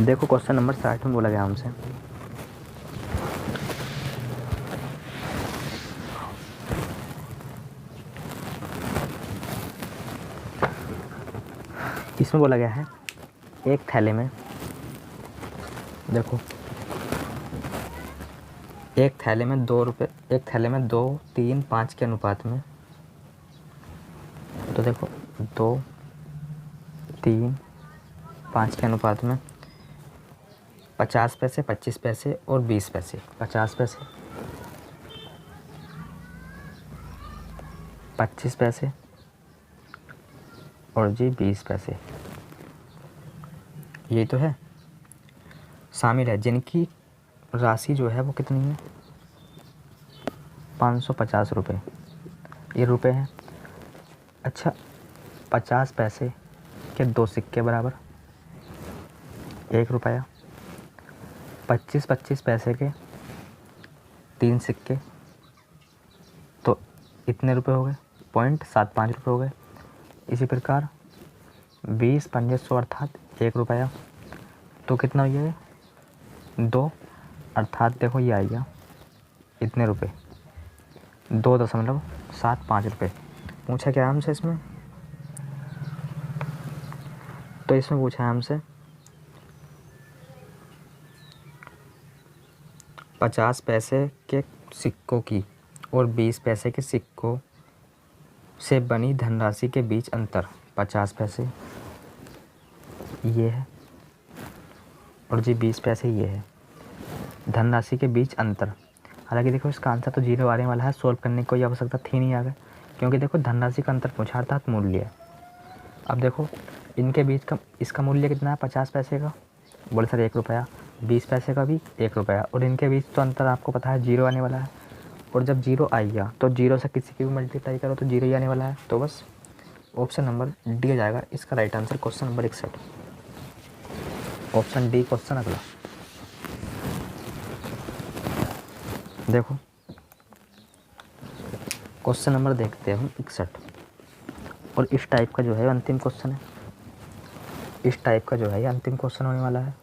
देखो question number 60 में बोला गया हमसे इसमें बोला गया है एक थैले में, देखो एक थैले में 2 रुपये, एक थैले में 2, 3, 5 के अनुपात में, तो देखो 2, 3, 5 के अनुपात में 50 पैसे, 25 पैसे और 20 पैसे। 50 पैसे, 25 पैसे और जी 20 पैसे, यही तो है शामिल है, जिनकी राशि जो है वो कितनी है 550 रुपये, ये रुपए हैं। अच्छा, 50 पैसे के 2 सिक्के बराबर 1 रुपया, 25 पैसे के 3 सिक्के, तो इतने रुपए हो गए, 0.75 रुपये हो गए। इसी प्रकार 20 पंजे 100 अर्थात 1 रुपया, तो कितना हो गया 2, अर्थात देखो ये आएगा इतने रुपए, 2.75 रुपये। पूछा क्या हमसे इसमें, तो इसमें पूछा है हमसे 50 पैसे के सिक्कों की और 20 पैसे के सिक्कों से बनी धनराशि के बीच अंतर। 50 पैसे ये है और जी 20 पैसे ये है, धनराशि के बीच अंतर। हालांकि देखो इसका आंसर तो 0 आने वाला है, सोल्व करने की कोई आवश्यकता थी नहीं आगे, क्योंकि देखो धनराशि का अंतर पूछा अर्थात मूल्य। अब देखो इनके बीच का इसका मूल्य कितना है 50 पैसे का, बोले सर 1 रुपया, 20 पैसे का भी 1 रुपया, और इनके बीच तो अंतर आपको पता है 0 आने वाला है, और जब 0 आएगा तो 0 से किसी की भी मल्टीप्लाई करो तो 0 ही आने वाला है। तो बस ऑप्शन नंबर डी हो जाएगा इसका right answer, question number 61, option D question अगला। देखो क्वेश्चन नंबर देखते हैं हम 61, और इस टाइप का जो है अंतिम क्वेश्चन है, इस टाइप का जो है ये अंतिम क्वेश्चन होने वाला है।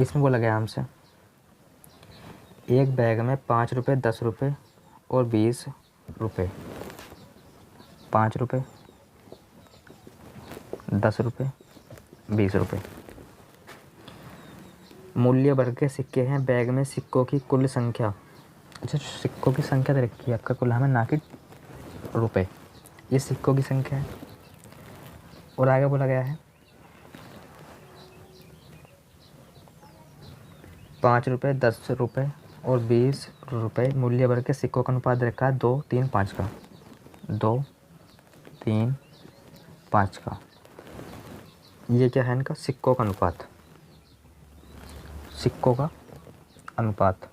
इसमें बोला गया हमसे एक बैग में 5 रुपये, 10 रुपये और 20 रुपये, 5 रुपये, 10 रुपये, 20 रुपये मूल्य वर्ग के सिक्के हैं। बैग में सिक्कों की कुल संख्या, अच्छा सिक्कों की संख्या दे रखी है आपका कुल हमें, ना कि रुपये, ये सिक्कों की संख्या है। और आगे बोला गया है 5 रुपये, 10 रुपये और 20 रुपये मूल्य वर्ग के सिक्कों का अनुपात रखा है 2, 3, 5 का, 2, 3, 5 का। ये क्या है इनका सिक्कों का अनुपात, सिक्कों का अनुपात,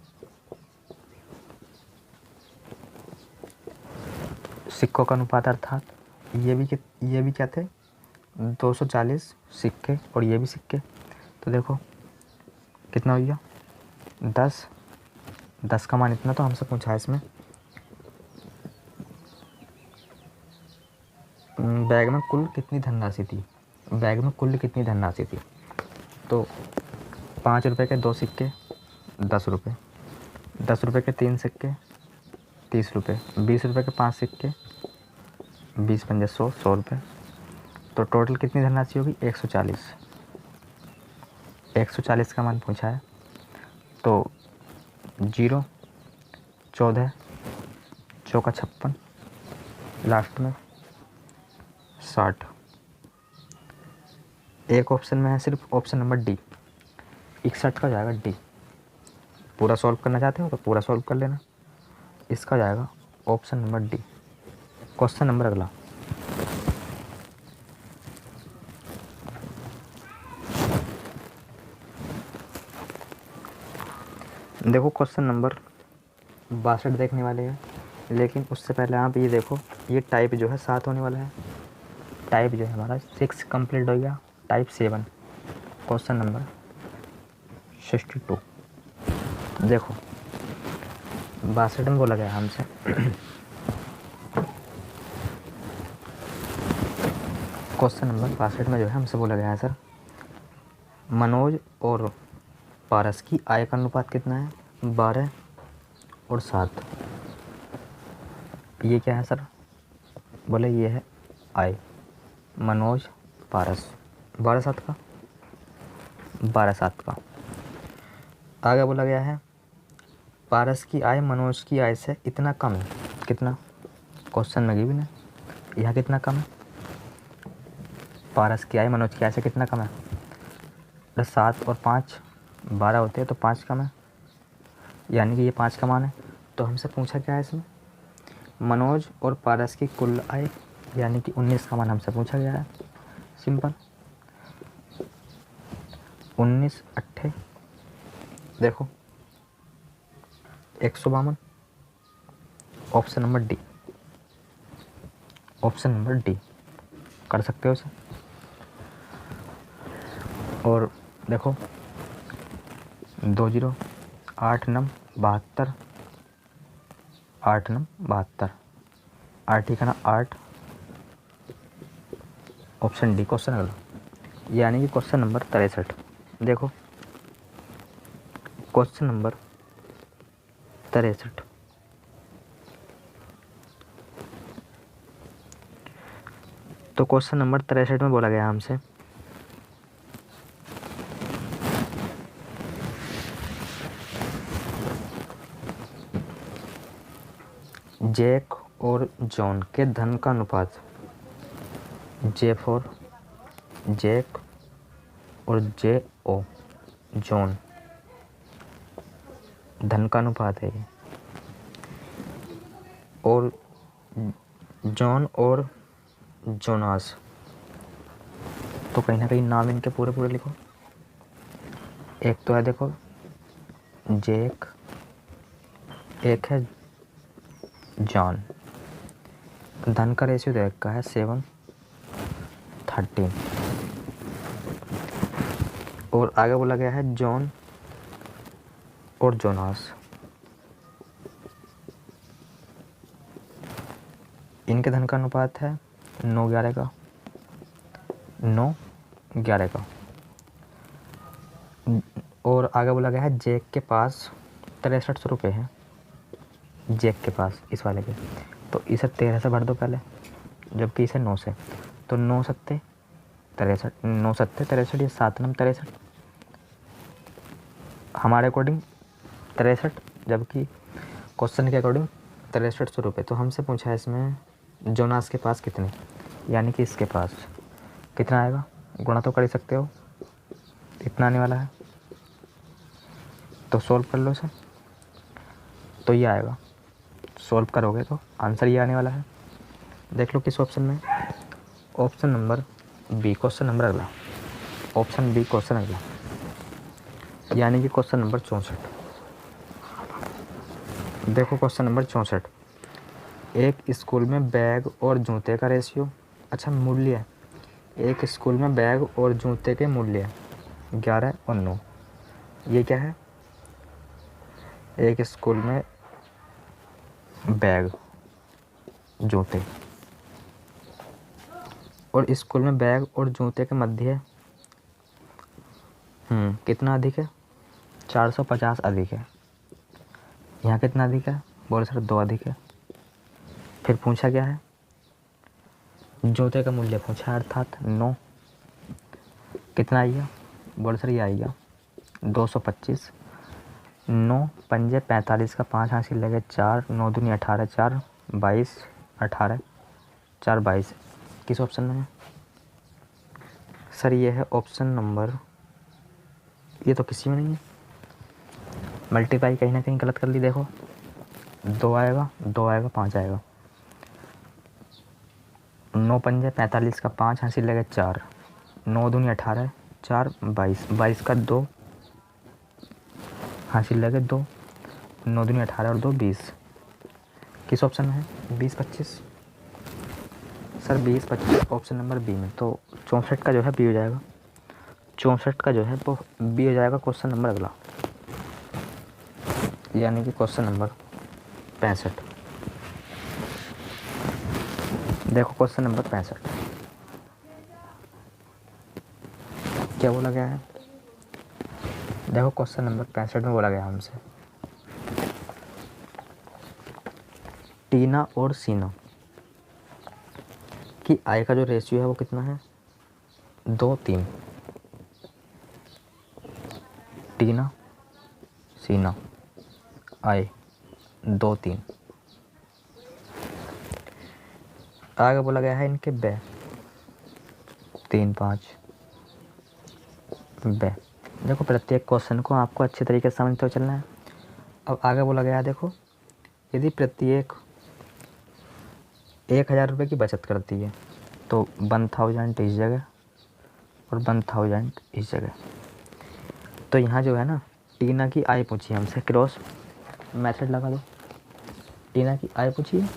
सिक्कों का अनुपात अर्थात ये भी क्या थे 240 सिक्के और ये भी सिक्के, तो देखो कितना हो गया 10 का मान इतना तो हमसे पूछा है इसमें। बैग में कुल कितनी धनराशि थी, बैग में कुल कितनी धनराशि थी, तो 5 रुपये के 2 सिक्के 10 रुपये, 10 रुपये के 3 सिक्के 30 रुपये, 20 रुपये के 5 सिक्के 20 पंजे 100, 100 रुपये, तो टोटल कितनी धनराशि होगी 140, 140 का मान पूछा है। तो 0, 14, चौका 56, लास्ट में 60। एक ऑप्शन में है सिर्फ ऑप्शन नंबर डी, 61 का जाएगा डी। पूरा सॉल्व करना चाहते हो तो पूरा सॉल्व कर लेना, इसका जाएगा option number D. Question number अगला, देखो क्वेश्चन नंबर 62 देखने वाले हैं, लेकिन उससे पहले आप ये देखो ये टाइप जो है 7 होने वाला है, टाइप जो है हमारा 6 कंप्लीट हो गया, टाइप 7 क्वेश्चन नंबर 62। देखो 62 में बोला गया हमसे क्वेश्चन नंबर 62 में जो है हमसे बोला गया है सर मनोज और पारस की आय का अनुपात कितना है? 12 और 7। ये क्या है सर? बोले ये है आय, मनोज पारस। 12/7 का, 12/7 का। आगे बोला गया है पारस की आय मनोज की आय से इतना कम है। कितना? क्वेश्चन में गिवन है, यहाँ कितना कम है? पारस की आय मनोज की आय से कितना कम है? 7 और 5 12 होते हैं, तो 5 कम है, यानी कि ये 5 का मान है। तो हमसे पूछा क्या है इसमें? मनोज और पारस की कुल आय, यानी कि 19 का मान हमसे पूछा गया है। सिंपल, 19 अट्ठे देखो 152। Option number D, option number D कर सकते हो इसे। और देखो 20 8 9 72, 8 9 72, 8 का ना 8, ऑप्शन डी क्वेश्चन अगला, यानी कि क्वेश्चन नंबर 63। देखो क्वेश्चन नंबर 63, तो क्वेश्चन नंबर 63 में बोला गया हमसे जैक और जॉन के धन का अनुपात, जे फॉर जैक और जे ओ जॉन, धन का अनुपात है ये। और जॉन और जोनास, तो कहीं ना कहीं नाम इनके पूरे पूरे लिखो। एक तो है देखो जैक, एक है जॉन। धन का रेशियो तो एक का है 7:13। और आगे बोला गया है जॉन और जोनास, इनके धन का अनुपात है 9:11 का, 9:11 का। और आगे बोला गया है जैक के पास 6300 रुपये हैं, जैक के पास इस वाले के, तो इसे 13 से भर दो पहले, जबकि इसे 9 से, तो 9 सत्ते 63, 9 सत्ते 63, ये 7 9 63 हमारे अकॉर्डिंग 63, जबकि क्वेश्चन के अकॉर्डिंग 6300 रुपये। तो हमसे पूछा है इसमें जोनास के पास कितने, यानी कि इसके पास कितना आएगा? गुणा तो कर ही सकते हो, इतना आने वाला है, तो सोल्व कर लो इसे, तो ये आएगा। सोल्व करोगे तो आंसर ये आने वाला है। देख लो किस ऑप्शन में, option number B question number अगला, ऑप्शन बी क्वेश्चन अगला, यानी कि क्वेश्चन नंबर 64। देखो क्वेश्चन नंबर 64, एक स्कूल में बैग और जूते का रेशियो, अच्छा मूल्य, एक स्कूल में बैग और जूते के मूल्य 11 और 9। ये क्या है? एक स्कूल में बैग जूते, और स्कूल में बैग और जूते के मध्य कितना अधिक है? 450 अधिक है। यहाँ कितना अधिक है? बोले सर 2 अधिक है। फिर पूछा क्या है? जूते का मूल्य पूछा, अर्थात 9, कितना आएगा? बोले सर ये आएगा 225। 9 पंजे 45 का 5 हासिल लगे 4, 9 दूनी 18, 4 22, 18 4 22। किस ऑप्शन में है सर? ये है ऑप्शन नंबर, ये तो किसी में नहीं है। मल्टीप्लाई कहीं ना कहीं गलत कर ली। देखो 2 आएगा, 2 आएगा, 5 आएगा। 9 पंजे 45 का 5 हासिल लगे 4, 9 दूनी 18, 4 22, 22 का 2 हासिल लगे 2, 9 दूनी 18 और 2 20। किस ऑप्शन में है? 20 25 सर, 20 25 ऑप्शन नंबर बी में। तो 64 का जो है बी हो जाएगा, 64 का जो है वो बी हो जाएगा क्वेश्चन नंबर अगला, यानी कि क्वेश्चन नंबर 65। देखो क्वेश्चन नंबर 65 क्या बोला गया है? देखो क्वेश्चन नंबर 65 में बोला गया हमसे टीना और सीना की आय का जो रेशियो है वो कितना है, 2:3। टीना सीना आय 2:3। आगे बोला गया है इनके व्यय 3-5 व्यय। देखो प्रत्येक क्वेश्चन को आपको अच्छे तरीके से समझते हुए चलना है। अब आगे बोला गया है देखो, यदि प्रत्येक 1000 रुपये की बचत करती है तो 1000 इस जगह और 1000 इस जगह। तो यहाँ जो है ना टीना की आय पूछी हमसे, क्रॉस मेथड लगा दो। टीना की आय पूछी है,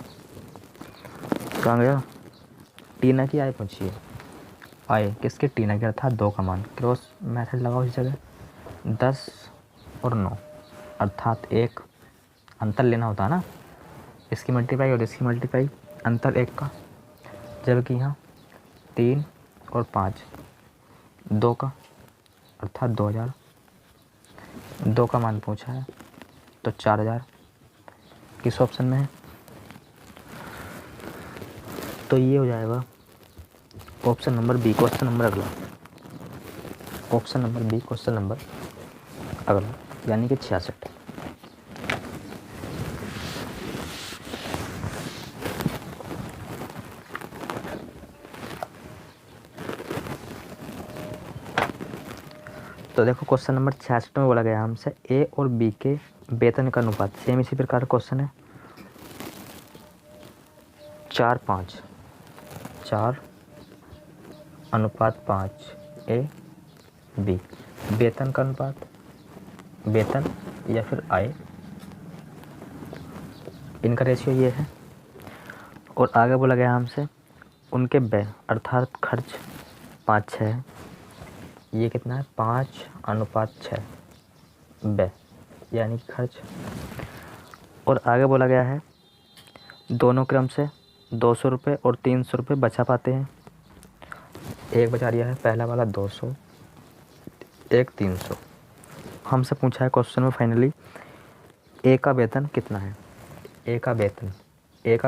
कहाँ गया, टीना की आय पूछी है। आय किसके, टीना की, अर्थात 2 का मान। क्रॉस मेथड लगाओ इस जगह, 10 और 9 अर्थात 1 अंतर लेना होता है ना, इसकी मल्टीप्लाई और इसकी मल्टीप्लाई, अंतर 1 का। जबकि यहाँ 3 और 5 2 का अर्थात 2000। 2 का मान पूछा है तो 4000 किस ऑप्शन में है, तो ये हो जाएगा option number B. Question number अगला, option number B question number अगला, यानी कि 66। तो देखो क्वेश्चन नंबर 66 में बोला गया हमसे ए और बी के वेतन का अनुपात, सेम इसी प्रकार क्वेश्चन है 4:5, 4:5 ए बी। वेतन का अनुपात, वेतन या फिर आय, इनका रेशियो ये है। और आगे बोला गया हमसे उनके व्यय अर्थात खर्च 5:6 है। ये कितना है, 5:6 व्यय यानी खर्च। और आगे बोला गया है दोनों क्रम से 200 रुपये और 300 रुपये बचा पाते हैं। एक बचा दिया है पहला वाला 200, एक 300। हमसे पूछा है क्वेश्चन में फाइनली ए का वेतन कितना है। ए का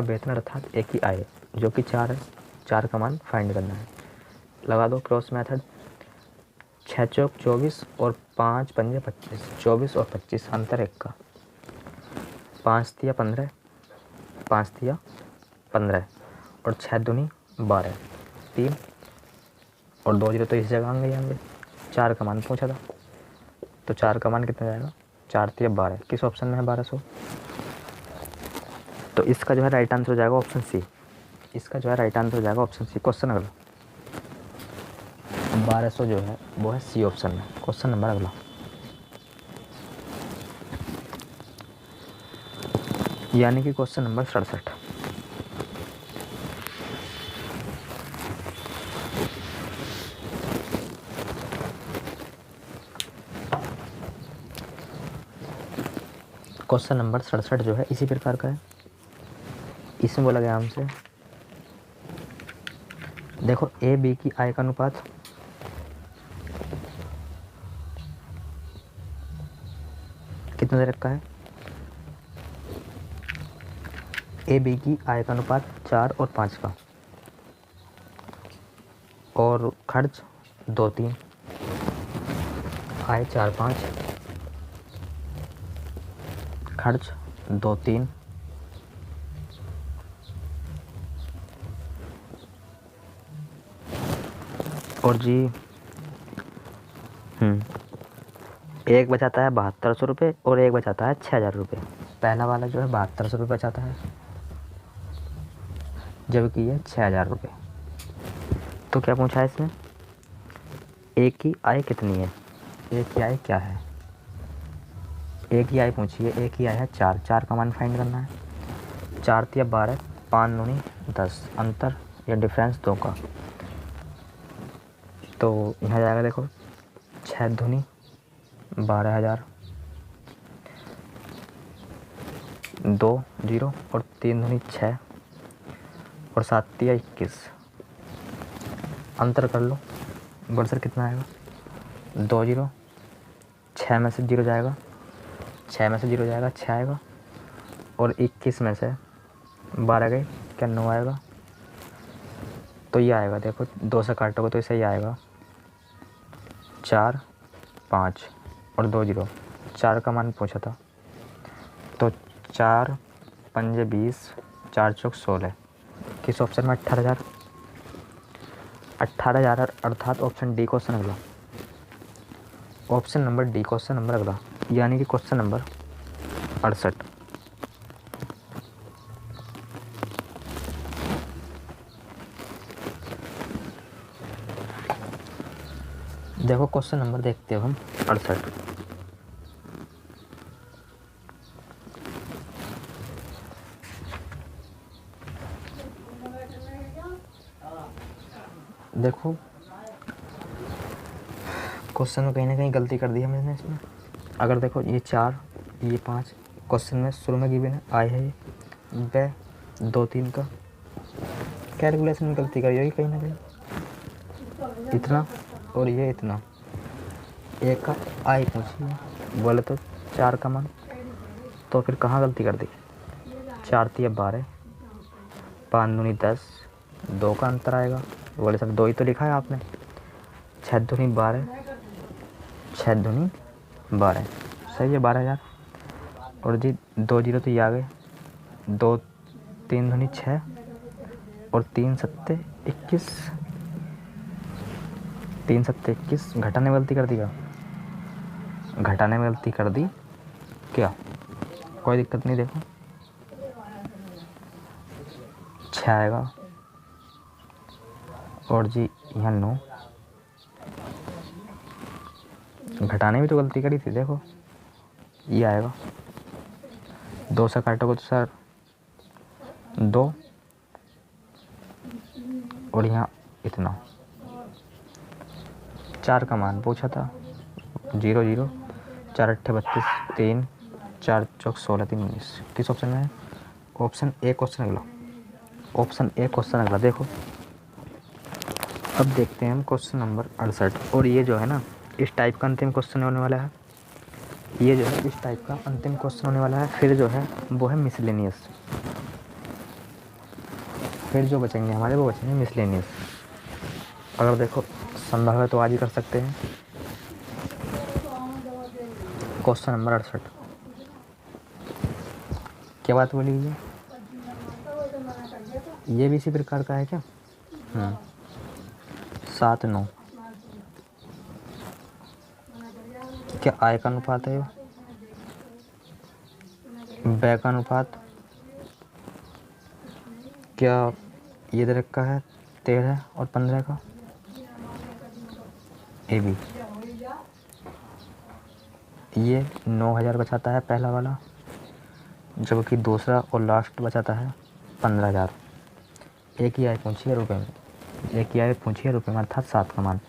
वेतन अर्थात ए की आय जो कि 4 है, 4 का मान फाइंड करना है। लगा दो क्रॉस मेथड, 6 चौक 24 और 5 पंजे 25, 24 और 25 अंतर 1 का, 5 तिया 15, 5 तिया 15 और 6 दूनी 12, 3 और 2 जीरो तो इस जगह आएंगे। 4 का मान पूछा था तो 4 का मान कितना जाएगा, 4 तिया 12, किस ऑप्शन में है 1200। तो इसका जो है राइट आंसर हो जाएगा ऑप्शन सी। इसका जो है राइट आंसर हो जाएगा ऑप्शन सी। क्वेश्चन अगला 1200 जो है वो है सी ऑप्शन में। क्वेश्चन नंबर अगला, यानी कि क्वेश्चन नंबर 67। क्वेश्चन नंबर 67 जो है इसी प्रकार का है। इसमें बोला गया हमसे देखो ए बी की आय का अनुपात, कितना दे रखा है, ए बी की आय का अनुपात 4 और 5 का, और खर्च 2-3, आय 4-5, खर्च 2-3, और जी एक बचाता है 7200 रुपये और एक बचाता है 6000 रुपये। पहला वाला जो है 7200 रुपये बचाता है जबकि ये 6000 रुपये। तो क्या पूछा है इसमें, एक की आय कितनी है, एक की आय क्या है, एक की आय पूछी है, एक की आय है 4, 4 का मान फाइंड करना है। 4 तिया 12, 5 दूनी 10, अंतर या डिफरेंस 2 का। तो यहाँ जाएगा देखो 6 दूनी 12000, 2 जीरो और 3 दूनी 6 और 7 तिया 21, अंतर कर लो, बरसर कितना आएगा, 2 जीरो 6 में से 0 जाएगा, 6 में से 0 जाएगा, 6 आएगा। और 21 में से 12 गए, क्या 9 आएगा। तो ये आएगा, देखो 2 से काटोगे तो इसे ही आएगा 4 5 और 2 0। 4 का मान पूछा था, तो 4 पंजे 20, 4 चौक 16। किस ऑप्शन में 18,000, 18,000 अर्थात ऑप्शन डी क्वेश्चन अगला, option number D question number अगला, यानी कि क्वेश्चन नंबर 68। देखो क्वेश्चन नंबर देखते हो हम 68। देखो क्वेश्चन में कहीं ना कहीं गलती कर दी है मैंने इसमें। अगर देखो ये 4 ये 5 क्वेश्चन में शुरू में गिवन है, आए है ये ब 2 3 का कैलकुलेशन में गलती करी होगी कहीं ना कहीं, इतना और ये इतना, एक का आई पूछी बोले तो 4 का मान, तो फिर कहाँ गलती कर दी। 4 3 12, 5 दूनी 10, 2 का अंतर आएगा, बोले सर 2 ही तो लिखा है आपने। 6 दूनी 12, 6 दूनी 12, सही है 12,000। और जी 2 0 तो ये आ गए, 2 3 दूनी 6 और 3 7 21, 3 7 21। घटाने में गलती कर दी क्या, घटाने में गलती कर दी क्या, कोई दिक्कत नहीं। देखो 6 आएगा और जी यहाँ 9, घटाने में तो गलती करी थी। देखो ये आएगा, 2 से काटोगे तो सर 2 और यहाँ इतना। 4 का मान पूछा था, 0 0, 4 8 32, 3 4 चौक 16 3 19। किस ऑप्शन में है, ऑप्शन ए क्वेश्चन अगला, ऑप्शन ए क्वेश्चन अगला। देखो अब देखते हैं हम क्वेश्चन नंबर 68। और ये जो है ना इस टाइप का अंतिम क्वेश्चन होने वाला है, ये जो है इस टाइप का अंतिम क्वेश्चन होने वाला है। फिर जो है वो है मिसलेनियस, फिर जो बचेंगे हमारे वो बचेंगे मिसलेनियस। अगर देखो संभव है तो आज ही कर सकते हैं। क्वेश्चन नंबर 68, क्या बात बोली है, ये भी इसी प्रकार का है क्या। 7 9, क्या आय का अनुपात है, व्यय का अनुपात, क्या ये दरक का है 13 और 15 का, ए बी। ये 9,000 बचाता है पहला वाला, जबकि दूसरा और लास्ट बचाता है 15,000। एक ही आय पूछी है रुपये में, एक ही आय पूछी है रुपये में, अर्थात 7 का मान।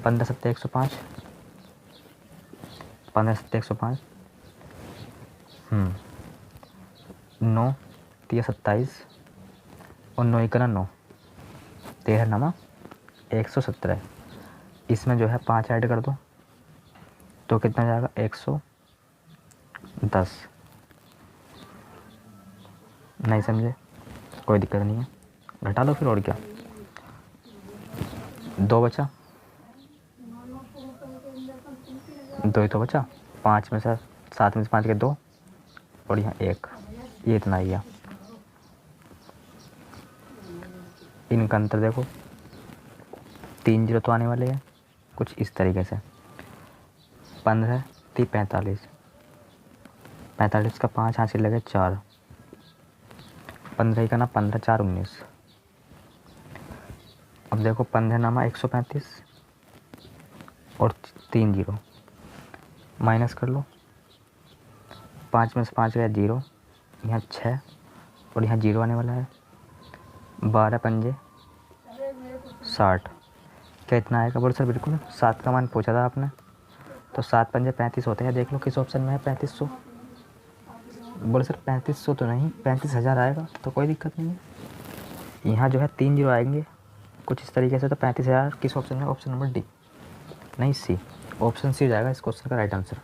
15 7 105, 15 7 105, 9 3 27 और 9 1 9, 13 नमा 117। इसमें जो है 5 ऐड कर दो तो कितना जाएगा 110। नहीं समझे, कोई दिक्कत नहीं है, घटा लो फिर और क्या। 2 बचा, 2 ही तो बचा, 5 में से 7 में से 5 के 2 और यहाँ 1, ये इतना ही है। इनका अंतर देखो 3 0 तो आने वाले हैं कुछ इस तरीके से। 15 3 45, 45 का 5 हासिल लगे 4, 15 ही का ना 15 4 19। अब देखो 15 नामा 135 और 3 0, माइनस कर लो। 5 में से 5 गया 0, यहाँ 6 और यहाँ 0 आने वाला है। 12 पंजे 60, क्या इतना आएगा, बोलो सर बिल्कुल 7 का मान पूछा था आपने, तो 7 पंजे 35 होते हैं। देख लो किस ऑप्शन में है 3500, बोले सर 3500 तो नहीं 35,000 आएगा, तो कोई दिक्कत नहीं है। यहाँ जो है 3 0 आएंगे कुछ इस तरीके से, तो 35,000 किस ऑप्शन में, ऑप्शन नंबर डी नहीं सी, ऑप्शन सी हो जाएगा इस क्वेश्चन का राइट आंसर।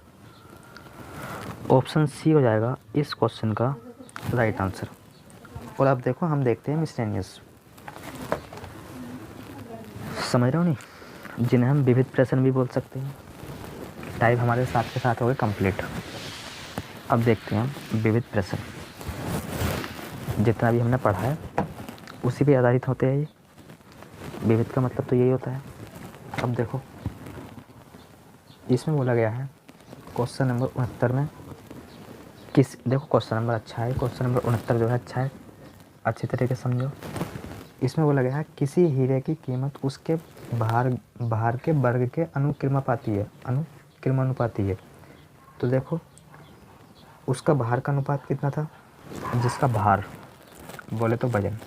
ऑप्शन सी हो जाएगा इस क्वेश्चन का राइट आंसर। और अब देखो हम देखते हैं मिसलेनियस, समझ रहे हो नहीं, जिन्हें हम विविध प्रश्न भी बोल सकते हैं। टाइप हमारे साथ के साथ हो गए कंप्लीट। अब देखते हैं हम विविध प्रश्न, जितना भी हमने पढ़ा है उसी पे आधारित होते हैं ये। विविध का मतलब तो यही होता है। अब देखो इसमें बोला गया है क्वेश्चन नंबर 69 में देखो क्वेश्चन नंबर अच्छा है, क्वेश्चन नंबर 69 जो है अच्छा है, अच्छी तरीके से समझो। इसमें बोला गया है किसी हीरे की कीमत उसके भार के वर्ग के अनुक्रमानुपाती है। तो देखो उसका भार का अनुपात कितना था, जिसका भार बोले तो वजन,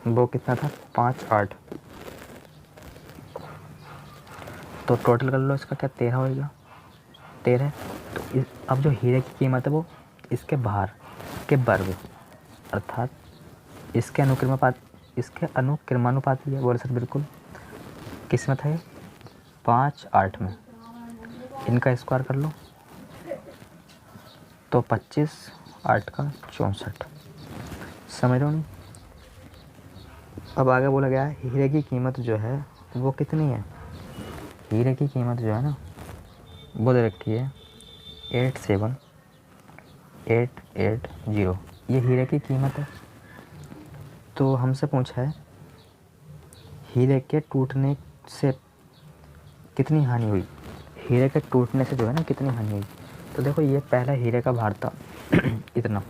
वो कितना था 5/8। तो टोटल कर लो इसका क्या 13 होगा, 13। तो अब जो हीरे की कीमत है वो इसके भार के वर्ग अर्थात इसके अनुक्रमानुपाती है। बोले सर बिल्कुल, किस्मत है 5/8 में, इनका स्क्वायर कर लो तो 25, 8 का 64। समझ रहे हो नहीं। अब आगे बोला गया है हीरे की कीमत जो है वो कितनी है। हीरे की कीमत जो है ना वो दे रखी है 87,880, ये हीरे की कीमत है। तो हमसे पूछा है हीरे के टूटने से कितनी हानि हुई, हीरे के टूटने से जो है ना कितनी हानि हुई। तो देखो ये पहला हीरे का भार था इतना,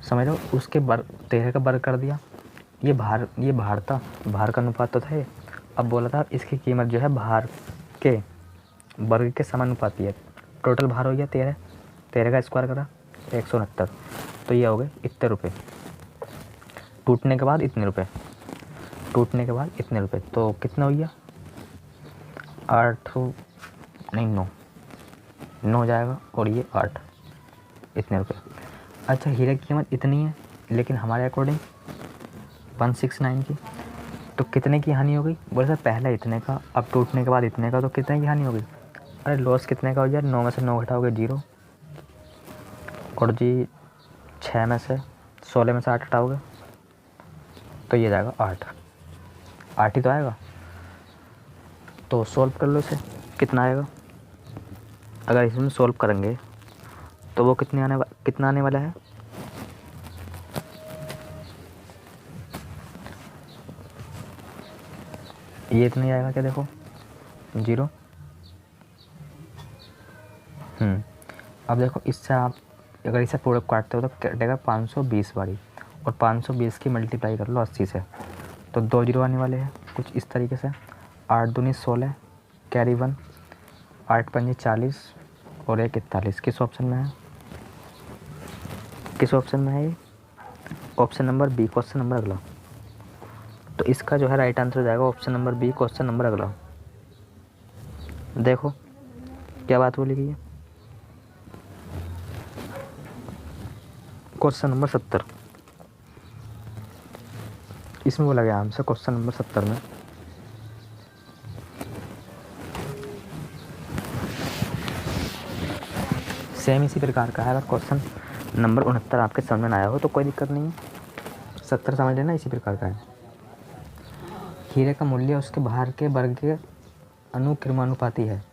समझ लो, उसके 13 का वर्ग कर दिया, ये भार था, भार का अनुपात तो था ये। अब बोला था इसकी कीमत जो है भार के वर्ग के समानुपाती है। टोटल भार हो गया 13, 13 का स्क्वायर करा 169, तो ये हो गए इतने रुपये। टूटने के बाद इतने रुपये, टूटने के बाद इतने रुपये, तो कितना हो गया 8 नहीं 9 जाएगा और ये 8, इतने रुपये। अच्छा हीरे की कीमत इतनी है लेकिन हमारे अकॉर्डिंग 169 की, तो कितने की हानि हो गई। बोले सर पहले इतने का, अब टूटने के बाद इतने का, तो कितने की हानि हो गई। अरे लॉस कितने का हो गया, 9 में से 9 घटाओगे 0, और जी 6 में से 16 में से 8 हटाओगे तो ये जाएगा 8 ही तो आएगा। तो सॉल्व कर लो इसे, कितना आएगा। अगर इसमें सॉल्व करेंगे तो वो कितना आने वाला है, ये इतना ही आएगा क्या, देखो 0। अब देखो इससे आप अगर इसे प्रोडक्ट काटते हो तो कटेगा 520 बारी, और 520 की मल्टीप्लाई कर लो 80 से, तो 2 0 आने वाले हैं कुछ इस तरीके से। 8 दूनी 16, कैरी 1, 8 पंजे 40 और 1 41। किस ऑप्शन में है, किस ऑप्शन में है ये, option number B, question number अगला। तो इसका जो है राइट आंसर हो जाएगा option number B, question number अगला। देखो क्या बात बोली गई है। क्वेश्चन नंबर 70, इसमें बोला गया हमसे क्वेश्चन नंबर 70 में सेम इसी प्रकार का है। अगर क्वेश्चन नंबर 69 आपके समझ में आया हो तो कोई दिक्कत नहीं है, 70 समझ लेना इसी प्रकार का है। हीरे का मूल्य उसके भार के वर्ग के अनुक्रमानुपाती है।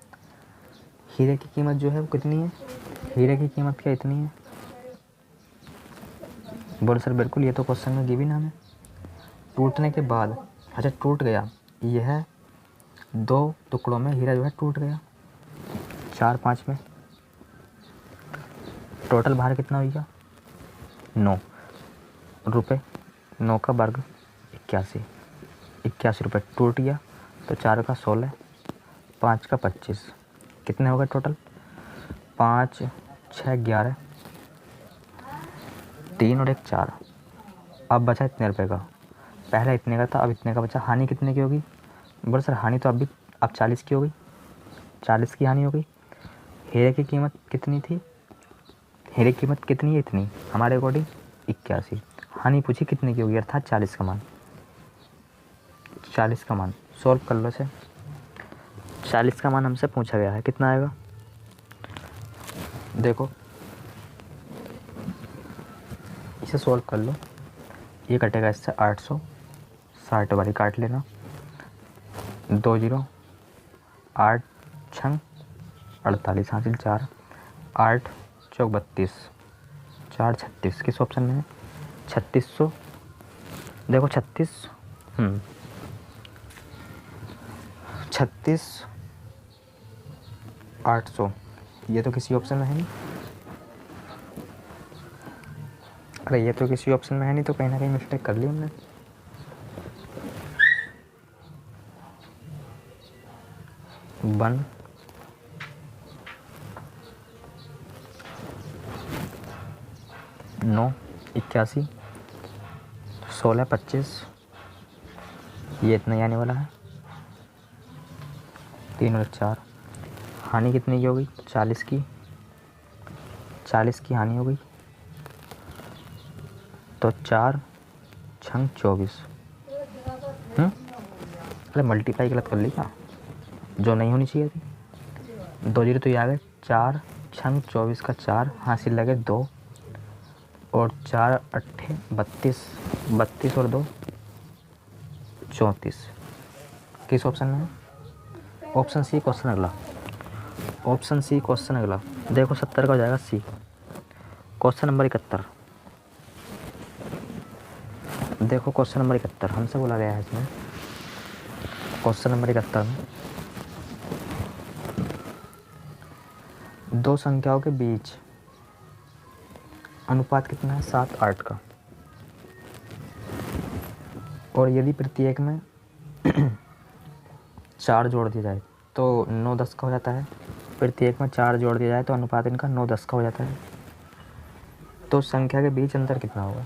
हीरे की कीमत जो है वो कितनी है, हीरे की कीमत क्या इतनी है। बोलो सर बिल्कुल, ये तो क्वेश्चन में गिवन है। टूटने के बाद, अच्छा टूट गया, यह 2 टुकड़ों में हीरा जो है टूट गया 4-5 में। टोटल भार कितना हो गया 9 रुपये, 9 का वर्ग 81 रुपये। टूट गया तो 4 का 16, 5 का 25, कितने हो गए टोटल 5 6 11, 3 और 1 4। अब बचा इतने रुपये का, पहले इतने का था अब इतने का बचा। हानि कितने की होगी, बोले सर हानि तो अब 40 की हो गई, 40 की हानि हो गई। हीरे की कीमत कितनी थी, हीरे की कीमत कितनी है इतनी, हमारे अकॉर्डिंग 81। हानि पूछी कितने की होगी, अर्थात 40 का मान, 40 का मान सॉल्व कर लो इसे। 40 का मान हमसे पूछा गया है, कितना आएगा देखो, इसे सॉल्व कर लो। ये कटेगा इससे 860 वाली काट लेना, 2 जीरो, 8 छंग 48 हासिल 4, 8 चौक 32, 4 36, किस ऑप्शन में है 3600। देखो 36 800, ये तो किसी ऑप्शन में है नहीं। अरे ये तो किसी ऑप्शन में है नहीं, तो कहीं ना कहीं मिस्टेक कर ली हमने। वन 9 81 16 25, ये इतना ही आने वाला है। 3 और 4, हानि कितनी की होगी 40 की, 40 की हानि हो गई, तो 4 छंग 24। अरे मल्टीप्लाई गलत कर ली क्या, जो नहीं होनी चाहिए थी। 2 जीरो तो ये आ गए, 4 छंग 24 का 4 हासिल लगे 2, और 4 अट्ठे 32, 32 और 2 34, किस ऑप्शन में है ऑप्शन सी क्वेश्चन अगला, ऑप्शन सी क्वेश्चन अगला। देखो 70 का हो जाएगा सी। क्वेश्चन नंबर 71, देखो क्वेश्चन नंबर 71 हमसे बोला गया है इसमें। क्वेश्चन नंबर 71 में दो संख्याओं के बीच अनुपात कितना है 7 8 का, और यदि प्रत्येक में 4 जोड़ दिया जाए तो 9 10 का हो जाता है। प्रत्येक में 4 जोड़ दिया जाए तो अनुपात इनका 9 10 का हो जाता है। तो संख्या के बीच अंतर कितना होगा।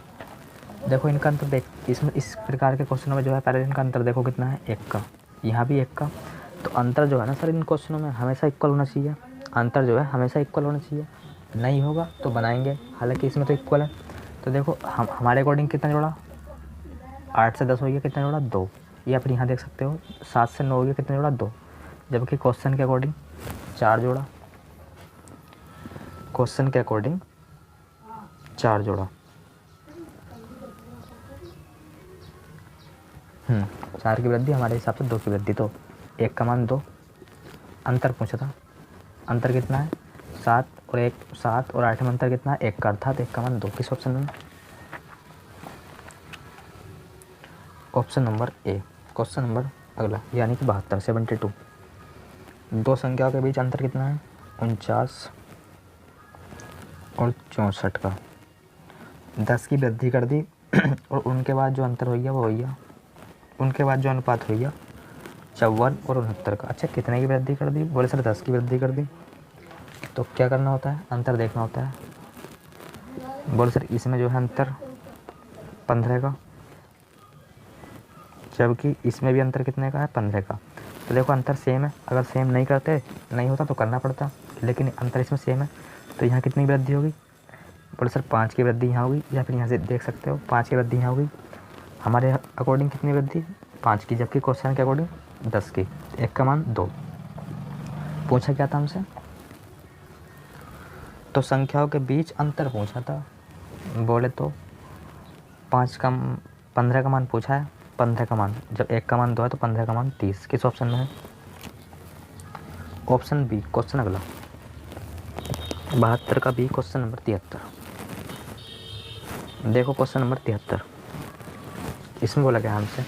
देखो इनका अंतर देख, इसमें इस प्रकार के क्वेश्चनों में जो है पहले इनका अंतर देखो कितना है 1 का, यहाँ भी 1 का। तो अंतर जो है ना सर इन क्वेश्चनों में हमेशा इक्वल होना चाहिए, अंतर जो है हमेशा इक्वल होना चाहिए। नहीं होगा तो बनाएंगे, हालांकि इसमें तो इक्वल है। तो देखो हम हमारे अकॉर्डिंग कितना जोड़ा 8 से 10 हो गया, कितना जोड़ा 2, या फिर यहाँ देख सकते हो 7 से 9 हो गया, कितना जोड़ा 2, जबकि क्वेश्चन के अकॉर्डिंग 4 जोड़ा, क्वेश्चन के अकॉर्डिंग 4 जोड़ा। 4 की वृद्धि हमारे हिसाब से 2 की वृद्धि, तो 1 का मान 2। अंतर पूछा था, अंतर कितना है 7 और 1, 7 और 8 में अंतर कितना है 1 का, अर्थात 1 का मान 2, किस ऑप्शन में option number A. Question number अगला यानी कि 72 72, दो संख्याओं के बीच अंतर कितना है 49 और 64 का, 10 की वृद्धि कर दी और उनके बाद जो अंतर हो गया वो हो गया, उनके बाद जो अनुपात हो गया 54 और 69 का। अच्छा कितने की वृद्धि कर दी, बोले सर 10 की वृद्धि कर दी। तो क्या करना होता है, अंतर देखना होता है। बोले सर इसमें जो है अंतर 15 का, जबकि इसमें भी अंतर कितने का है 15 का। तो देखो अंतर सेम है, अगर सेम नहीं करते नहीं होता तो करना पड़ता, लेकिन अंतर इसमें सेम है। तो यहाँ कितनी वृद्धि होगी, बोले सर 5 की वृद्धि यहाँ होगी, या फिर यहाँ से देख सकते हो 5 की वृद्धि यहाँ होगी। हमारे अकॉर्डिंग कितनी वृद्धि 5 की, जबकि क्वेश्चन के अकॉर्डिंग 10 की। 1 का मान 2 पूछा क्या था हमसे, तो संख्याओं के बीच अंतर पूछा था। बोले तो 15 का मान पूछा है, 15 का मान, जब 1 का मान 2 है तो 15 का मान 30, किस ऑप्शन में है ऑप्शन बी। क्वेश्चन अगला 72 का बी, क्वेश्चन नंबर 73। देखो क्वेश्चन नंबर 73, इसमें बोला गया हमसे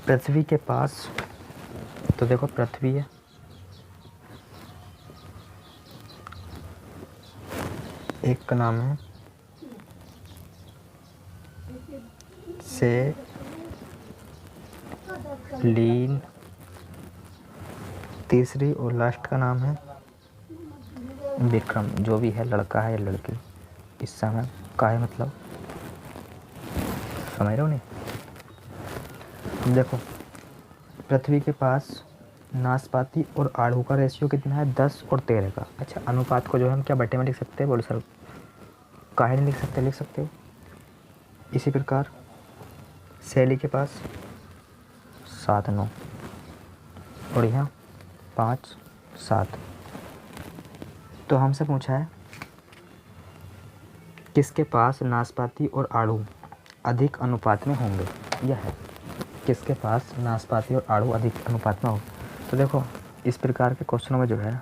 पृथ्वी के पास, तो देखो पृथ्वी है, एक का नाम है से लीन, तीसरी और लास्ट का नाम है विक्रम। जो भी है लड़का है या लड़की, इस समय का है मतलब, समझ रहे हो नहीं। देखो पृथ्वी के पास नाशपाती और आड़ू का रेशियो कितना है 10 और 13 का। अच्छा अनुपात को जो है हम क्या बटे में लिख सकते हैं, बोलो सर काहे नहीं लिख सकते, लिख सकते हो इसी प्रकार सैली के पास 7 9 और यहाँ 5 7। तो हमसे पूछा है किसके पास नाशपाती और आड़ू अधिक अनुपात में होंगे। यह है किसके पास नाशपाती और आड़ू अधिक अनुपात में हो। तो देखो इस प्रकार के क्वेश्चनों में जो है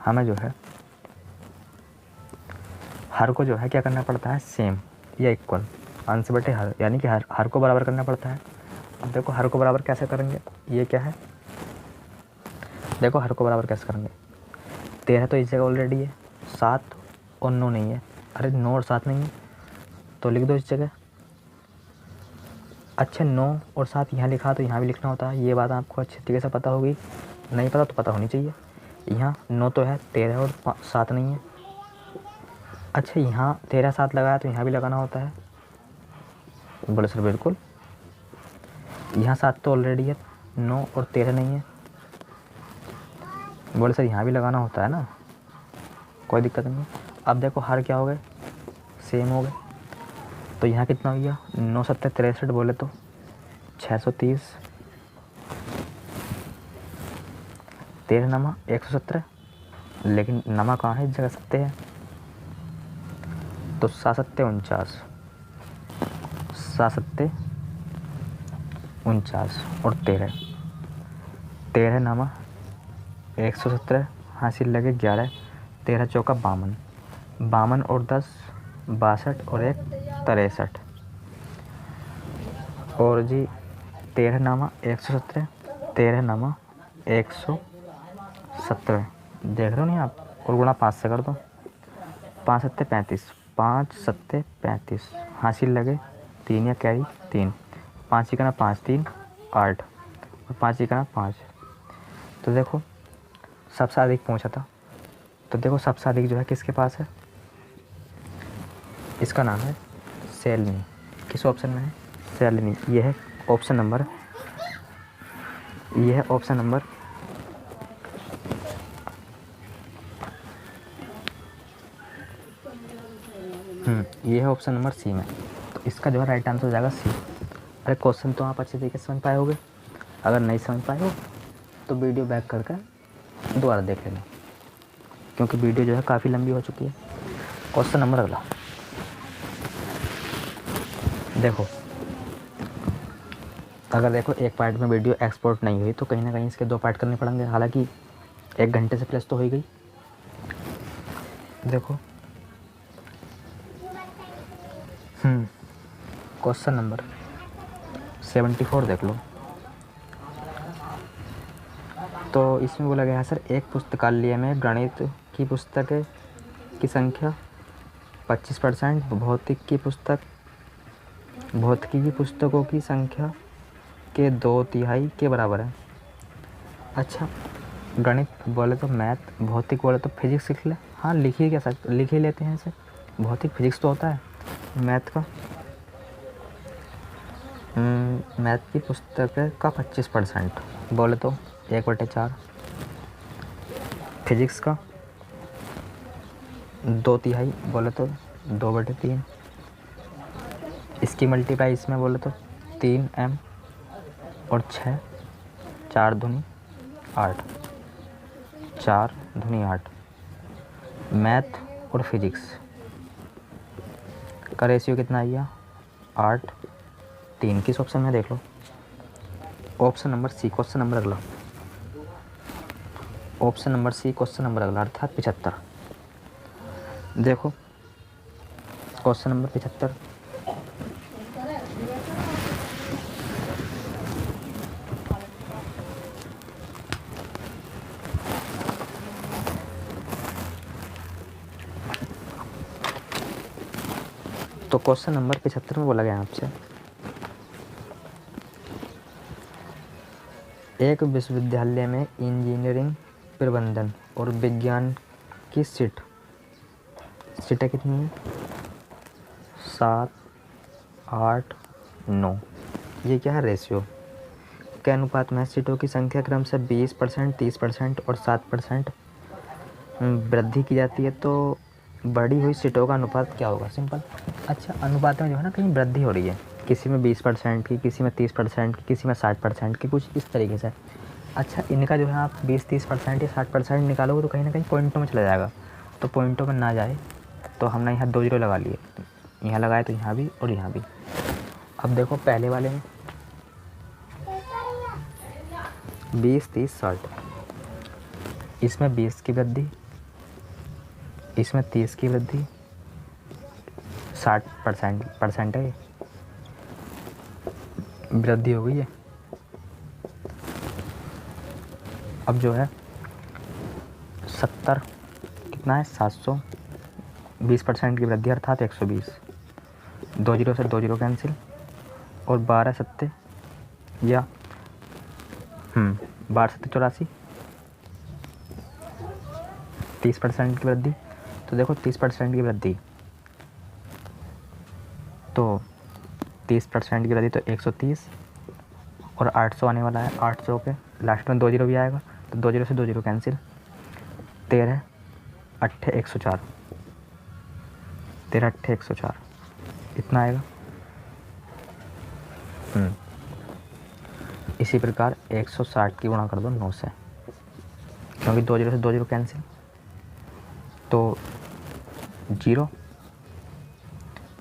हमें जो है हर को जो है क्या करना पड़ता है, सेम या इक्वल, अंश बटे हर, यानी कि हर को बराबर करना पड़ता है। अब देखो हर को बराबर कैसे करेंगे, ये क्या है, देखो हर को बराबर कैसे करेंगे। 13 तो इस जगह ऑलरेडी है, 7 और 9 नहीं है। अरे 9 और 7 नहीं है तो लिख दो इस जगह। अच्छा 9 और 7 यहाँ लिखा तो यहाँ भी लिखना होता है। ये बात आपको अच्छी तरीके से पता होगी, नहीं पता तो पता होनी चाहिए। यहाँ 9 तो है, 13 और 7 नहीं है। अच्छा यहाँ 13 7 लगाया तो यहाँ भी लगाना होता है। बोले सर बिल्कुल। यहाँ 7 तो ऑलरेडी है, 9 और 13 नहीं है। बोले सर यहाँ भी लगाना होता है ना, कोई दिक्कत नहीं है। अब देखो हर क्या हो गए, सेम हो गए। तो यहाँ कितना हो गया, 9 7 63, बोले तो 630, 13 नमा 117, लेकिन नमा कहाँ है, इस जगह 7 है। तो 7 7 49, 7 7 49 और 13 नमा 117, हासिल लगे 11, 13 चौका 52, 52 और 10 62 और 1 63। और जी 13 नामा 117, 13 नामा 117, देख रहे हो नहीं आप, और गुणा 5 से कर दो, 5 7 35, 5 7 35, हासिल लगे 3 या कैरी 3, 5 इकाना 5 3 8 और 5 इकाना 5। तो देखो सबसे अधिक पहुंचा था। तो देखो सबसे अधिक जो है किसके पास है, इसका नाम है सैलनी। किस ऑप्शन में है, सैलनी। ये है ऑप्शन नंबर, ये है ऑप्शन नंबर ये है ऑप्शन नंबर सी में। तो इसका जो है राइट आंसर हो जाएगा सी। अरे क्वेश्चन तो आप अच्छे तरीके से समझ पाए होगे, अगर नहीं समझ पाए हो तो वीडियो बैक करके दोबारा देख लेना, क्योंकि वीडियो जो है काफ़ी लंबी हो चुकी है। क्वेश्चन नंबर अगला देखो, अगर देखो एक पार्ट में वीडियो एक्सपोर्ट नहीं हुई तो कहीं ना कहीं इसके 2 पार्ट करने पड़ेंगे, हालांकि 1 घंटे से प्लस तो हो ही गई। देखो क्वेश्चन नंबर 74 देख लो। तो इसमें बोला गया है सर एक पुस्तकालय में गणित की पुस्तकें की संख्या 25%, भौतिकी की पुस्तकों की संख्या के 2/3 के बराबर है। अच्छा गणित बोले तो मैथ, भौतिक बोले तो फिजिक्स लिख ले। हाँ लिख ही लेते हैं इसे, भौतिक फिजिक्स तो होता है। मैथ का मैथ की पुस्तक का 25% बोले तो 1/4, फिजिक्स का 2/3 बोले तो 2/3, इसकी मल्टीप्लाई इसमें बोले तो 3m और 6, 4 दूनी 8, 4 दूनी 8। मैथ और फिजिक्स का रेशियो कितना आ गया, 8 3। किस ऑप्शन में देख लो, option number C. Question number अगला, option number C question number अगला अर्थात 75। देखो क्वेश्चन नंबर 75, तो क्वेश्चन नंबर 75 में बोला गया आपसे एक विश्वविद्यालय में इंजीनियरिंग प्रबंधन और विज्ञान की सीटें कितनी है, 7 8 9। ये क्या है, रेशियो के अनुपात में सीटों की संख्या क्रमशः 20%, 30% और 7% वृद्धि की जाती है। तो बढ़ी हुई सीटों का अनुपात क्या होगा? सिंपल। अच्छा, अनुपात में जो है ना कहीं वृद्धि हो रही है, किसी में 20% की, किसी में 30% की, किसी में 60% की, कुछ इस तरीके से। अच्छा, इनका जो है आप 20-30% या 60% निकालोगे तो कहीं ना कहीं पॉइंटों में चला जाएगा, तो पॉइंटों में ना जाए तो हमने यहाँ 2 जीरो लगा लिए, यहाँ लगाए तो यहाँ भी और यहाँ भी। अब देखो पहले वाले में 20, 30, 60, इसमें 20 की वृद्धि, इसमें 30 की वृद्धि, 60% है, वृद्धि हो गई है। अब जो है 70 कितना है? 700, 20% की वृद्धि अर्थात 120, 2 जीरो से 2 जीरो कैंसिल, और 12 सत्ते या 12 सत्ते 84, 30% की वृद्धि। तो देखो 30% की वृद्धि, तो 30% की वृद्धि तो 130, और 800 आने वाला है, 800 के लास्ट में 2 जीरो भी आएगा, तो 2 जीरो से 2 जीरो कैंसिल, 13 8 104, 13 8 104 इतना आएगा। इसी प्रकार 160 की गुणा कर दो 9 से, क्योंकि 2 जीरो से 2 जीरो कैंसिल, तो 0,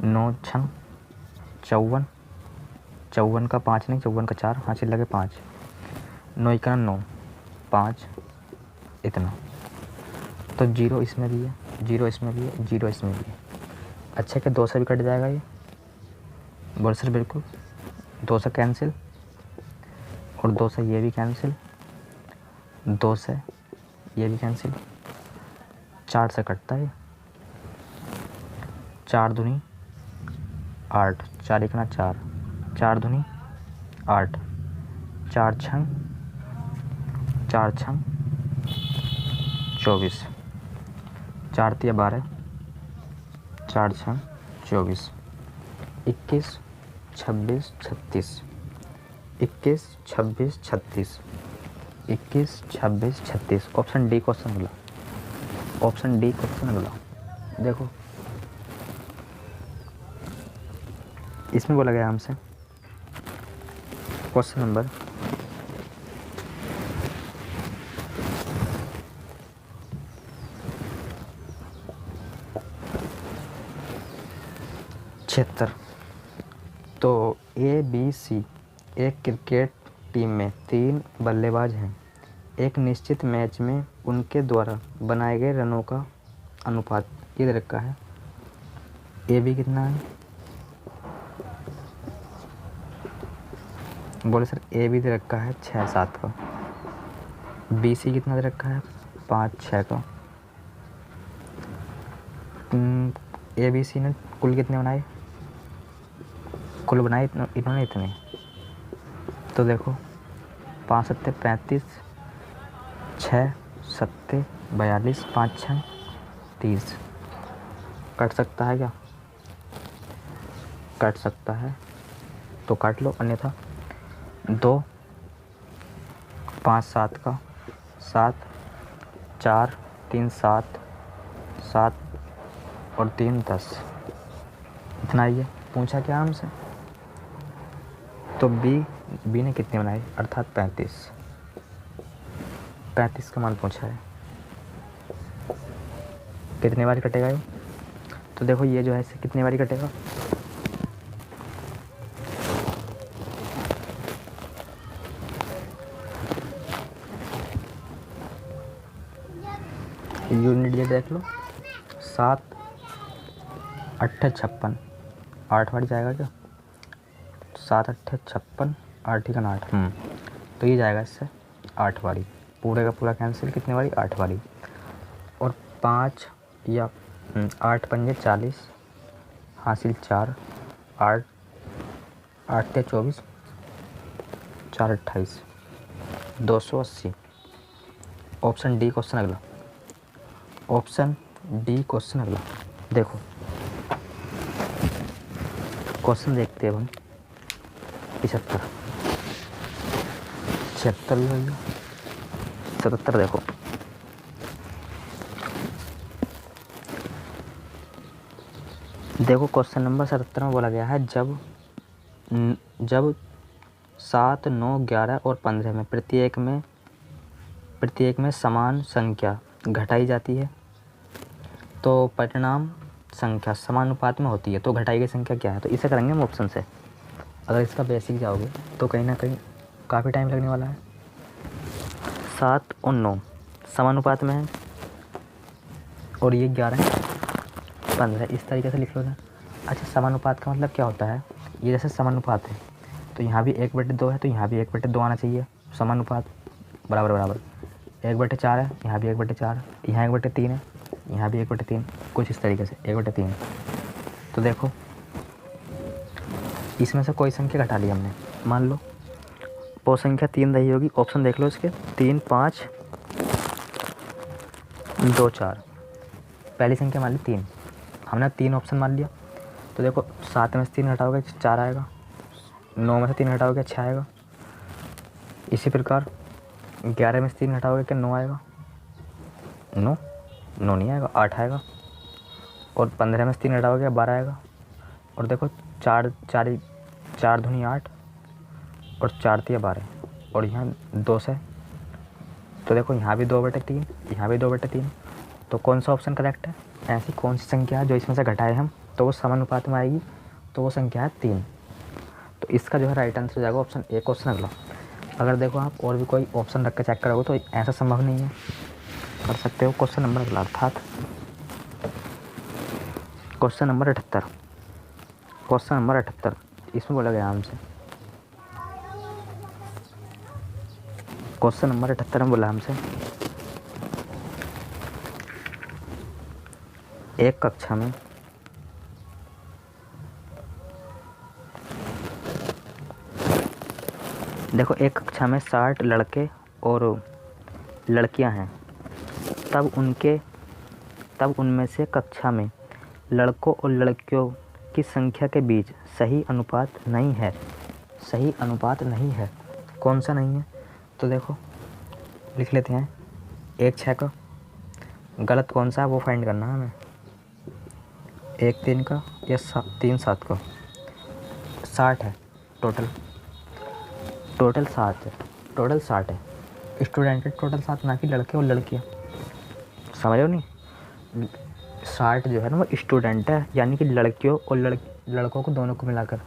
9 6 54, 54 का 5 नहीं, 54 का 4, हासिल लगे 5, 9 1 9, 5 इतना, तो 0 इसमें भी है, 0 इसमें भी है, 0 इसमें भी है। अच्छा, क्या 2 से भी कट जाएगा ये? बोल सर बिल्कुल, 2 से कैंसिल, और 2 से ये भी कैंसिल, 2 से ये भी कैंसिल, 4 से कटता है, 4 दूनी 8, 4 1 4, 4 दूनी 8, 4 छंग 24, 4 तिया 12, 4 छंग 24, 21 26 36, 21 26 36, 21 26 36। ऑप्शन डी क्वेश्चन मिला, ऑप्शन डी क्वेश्चन मिला। देखो इसमें बोला गया हमसे क्वेश्चन नंबर 76। तो ABC एक क्रिकेट टीम में 3 बल्लेबाज हैं। एक निश्चित मैच में उनके द्वारा बनाए गए रनों का अनुपात ये दे रखा है। AB कितना है? बोले सर AB दे रखा है 6-7 का। BC कितना दे रखा है? 5-6 का। ABC ने कुल कितने बनाए? कुल बनाए इन्होंने इतने। तो देखो 5 सत्ते 35, 6 सत्ते 42, 5 6 30। कट सकता है क्या? कट सकता है तो काट लो, अन्यथा 2 5 7 का 7, 4 3 7, 7 और 3 10। इतना ही है। पूछा क्या हमसे? तो बी ने कितने बनाए अर्थात 35 का मान पूछा है। कितने बार कटेगा ये? तो देखो ये जो है इसे कितने बार कटेगा? यूनिट ये देख लो, 7 8 56, 8 बार जाएगा क्या? 7 8 56, 8 का 8। तो ये जाएगा इससे 8 बारी, पूरे का पूरा कैंसिल। कितने बारी? 8 बारी। और 5 या 8 पंजे 40, हासिल 4, 8 8 × 24, 4 28, 280। ऑप्शन डी क्वेश्चन अगला, ऑप्शन डी क्वेश्चन अगला। देखो क्वेश्चन देखते हैं हम। 75, 76 भी हो गया, 77। देखो देखो क्वेश्चन नंबर 77 में बोला गया है जब 7, 9, 11 और 15 में प्रत्येक में समान संख्या घटाई जाती है तो परिणाम संख्या समानुपात में होती है, तो घटाई गई संख्या क्या है। तो इसे करेंगे हम ऑप्शन से। अगर इसका बेसिक जाओगे तो कहीं ना कहीं काफ़ी टाइम लगने वाला है। 7 और 9 समानुपात में है और ये 11, 15 इस तरीके से लिख लो ना। अच्छा, समानुपात का मतलब क्या होता है, ये जैसे समानुपात है तो यहाँ भी 1/2 है तो यहाँ भी 1/2 आना चाहिए। समानुपात बराबर बराबर 1/4 है, यहाँ भी 1/4, यहाँ 1/3 है, यहाँ भी 1/3, कुछ इस तरीके से 1/3। तो देखो इसमें से कोई संख्या घटा ली हमने, मान लो वो संख्या 3 रही होगी। ऑप्शन देख लो इसके, 3, 5, 2, 4। पहली संख्या मान ली 3, हमने 3 ऑप्शन मान लिया। तो देखो 7 में से 3 घटाओगे 4 आएगा, 9 में से 3 घटाओगे 6 आएगा। इसी प्रकार 11 में से 3 घटाओगे क्या 9 आएगा, 9 नहीं आएगा, 8 आएगा। और 15 में से 3 घटाओगे 12 आएगा। और देखो 4 दूनी 8 और 4 तिया 12 और यहाँ 2 से, तो देखो यहाँ भी 2/3, यहाँ भी 2/3। तो कौन सा ऑप्शन करेक्ट है, ऐसी कौन सी संख्या है जो इसमें से घटाए हम तो वो समानुपात में आएगी, तो वो संख्या है 3। तो इसका जो है राइट आंसर हो जाएगा ऑप्शन ए। क्वेश्चन अगला, अगर देखो आप और भी कोई ऑप्शन रख के चेक करोगे तो ऐसा संभव नहीं है, कर सकते हो। क्वेश्चन नंबर अगला अर्थात क्वेश्चन नंबर 78 इसमें बोला गया हमसे, क्वेश्चन नंबर 78 में बोला हमसे एक कक्षा में देखो एक कक्षा में 60 लड़के और लड़कियां हैं, तब उनमें से कक्षा में लड़कों और लड़कियों की संख्या के बीच सही अनुपात नहीं है। कौन सा नहीं है, तो देखो लिख लेते हैं। 1 6 का गलत कौन सा है वो फाइंड करना है हमें। 1 3 का या 3 7 का। 60 है टोटल 60 है। स्टूडेंट है टोटल 7, ना कि लड़के और लड़कियाँ, समझ रहे हो नहीं। 60 जो है ना वो स्टूडेंट है, यानी कि लड़कियों और लड़कों को दोनों को मिलाकर।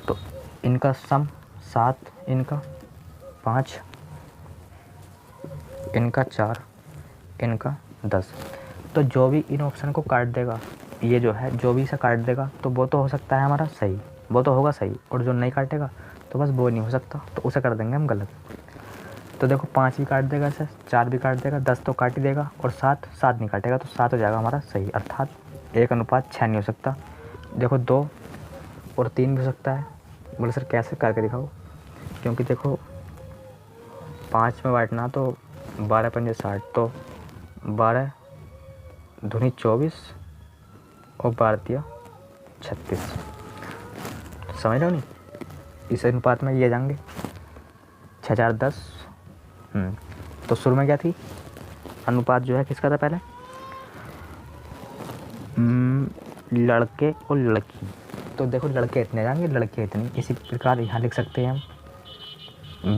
तो इनका सम 7, इनका 5, इनका 4, इनका 10। तो जो भी इन ऑप्शन को काट देगा, ये जो है जो भी इसे काट देगा तो वो तो हो सकता है हमारा सही, वो तो होगा सही। और जो नहीं काटेगा तो बस वो नहीं हो सकता, तो उसे कर देंगे हम गलत। तो देखो 5 भी काट देगा इसे, 4 भी काट देगा, 10 तो काट ही देगा, और 7 नहीं काटेगा, तो 7 हो जाएगा हमारा सही। अर्थात 1:6 नहीं हो सकता। देखो 2 और 3 भी हो सकता है। बोले सर कैसे करके दिखाओ, क्योंकि देखो 5 में बांटना तो 12 पंजे 60, तो 12 दूनी 24 और 12 तिया 36। समझ रहे हो नहीं, इस अनुपात में ये जाएंगे 6 4 10। तो शुरू में क्या थी, अनुपात जो है किसका था पहले, लड़के और लड़की। तो देखो लड़के इतने जाएंगे, लड़के इतनी। इसी प्रकार यहाँ लिख सकते हैं हम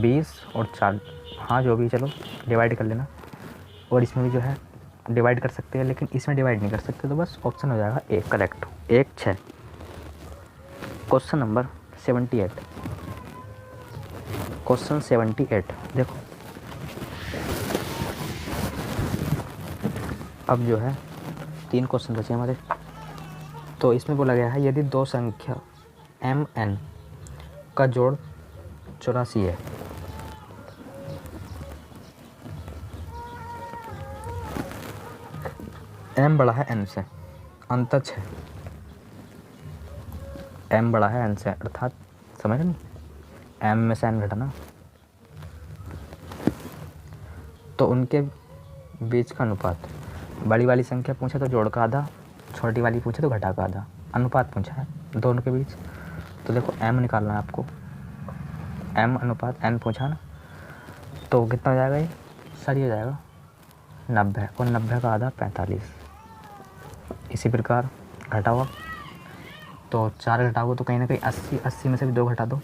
20 और 4, हाँ जो भी, चलो डिवाइड कर लेना। और इसमें भी जो है डिवाइड कर सकते हैं, लेकिन इसमें डिवाइड नहीं कर सकते, तो बस ऑप्शन हो जाएगा A correct. 1 6। Question number 78, question 78 देखो। अब जो है 3 क्वेश्चन बचे हमारे। तो इसमें बोला गया है यदि 2 संख्या mn का जोड़ 84 है, m बड़ा है n से, अंतर 6, m बड़ा है n से, अर्थात समझ रहे नहीं, m में से n घटाना, तो उनके बीच का अनुपात। बड़ी वाली संख्या पूछे तो जोड़ का आधा, छोटी वाली पूछे तो घटा का आधा, अनुपात पूछा है दोनों के बीच। तो देखो m निकालना है आपको, m अनुपात n पूछा ना, तो कितना हो जाएगा, ये सही हो जाएगा 90, और 90 का आधा 45। इसी प्रकार घटाओ आप, तो 4 घटाओगे तो कहीं ना कहीं 80, 80 में से भी 2 घटा दो,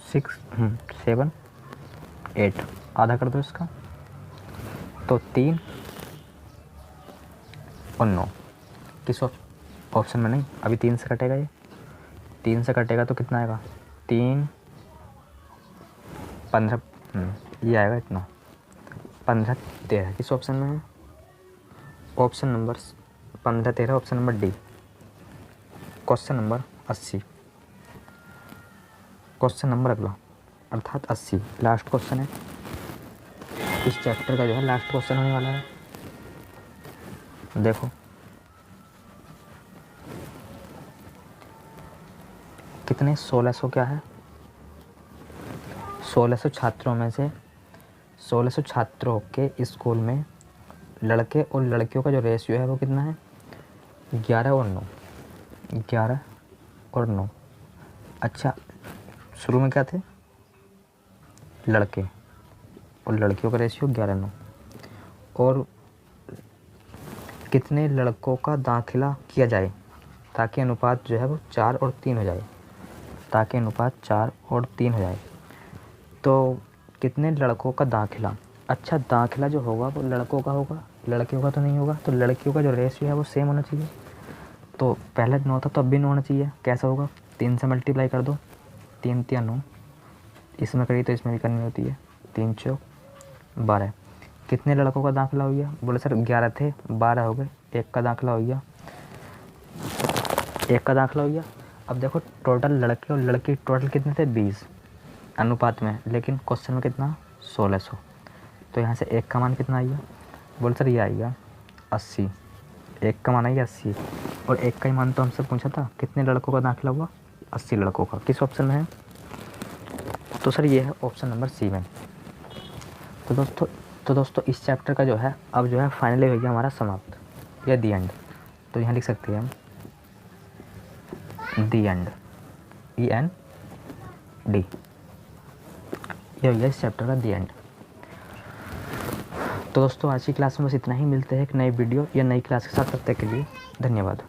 6 7 8, आधा कर दो इसका, तो 3 और 9। किस ऑप्शन में नहीं, अभी 3 से कटेगा, ये 3 से कटेगा तो कितना आएगा, 3 15, ये आएगा इतना, 15 13। किस ऑप्शन में है, option number 15 13, option number D, question number 80, question number अगला अर्थात 80 लास्ट क्वेश्चन है, इस चैप्टर का जो है लास्ट क्वेश्चन होने वाला है। देखो कितने 1600 क्या है, 1600 छात्रों में से 1600 छात्रों के स्कूल में लड़के और लड़कियों का जो रेशियो है वो कितना है, 11 और 9, 11 और 9। अच्छा, शुरू में क्या थे, लड़के और लड़कियों का रेशियो 11 9, और कितने लड़कों का दाखिला किया जाए ताकि अनुपात जो है वो 4 और 3 हो जाए, ताकि अनुपात 4 और 3 हो जाए। तो कितने लड़कों का दाखिला, अच्छा दाखिला जो होगा वो लड़कों का होगा, लड़कियों का तो नहीं होगा, तो लड़कियों का जो रेशियो है वो सेम होना चाहिए। तो पहले 9 था तो अब भी 9 होना चाहिए। कैसा होगा, 3 से मल्टीप्लाई कर दो, 3 3 9, इसमें करी तो इसमें भी करनी होती है, 3 4 12। कितने लड़कों का दाखिला हो गया, बोले सर 11 थे 12 हो गए, 1 का दाखिला हो गया, 1 का दाखिला हो गया। अब देखो टोटल लड़के और लड़की टोटल कितने थे, 20 अनुपात में, लेकिन क्वेश्चन में कितना 1600। तो यहाँ से 1 का मान कितना आएगा, बोले सर ये आएगा 80, 1 का मान आएगा 80, और 1 का ही मान तो हमसे पूछा था कितने लड़कों का दाखिला हुआ, 80 लड़कों का। किस ऑप्शन में है, तो सर ये है ऑप्शन नंबर सी में। तो दोस्तों इस चैप्टर का जो है अब जो है फाइनली हो गया हमारा समाप्त, या दी एंड। तो यहाँ लिख सकते हैं हम दी एंड, END, ये हो गया इस चैप्टर का दी एंड। तो दोस्तों आज की क्लास में बस इतना ही, मिलते हैं एक नई वीडियो या नई क्लास के साथ, तब तक के लिए धन्यवाद।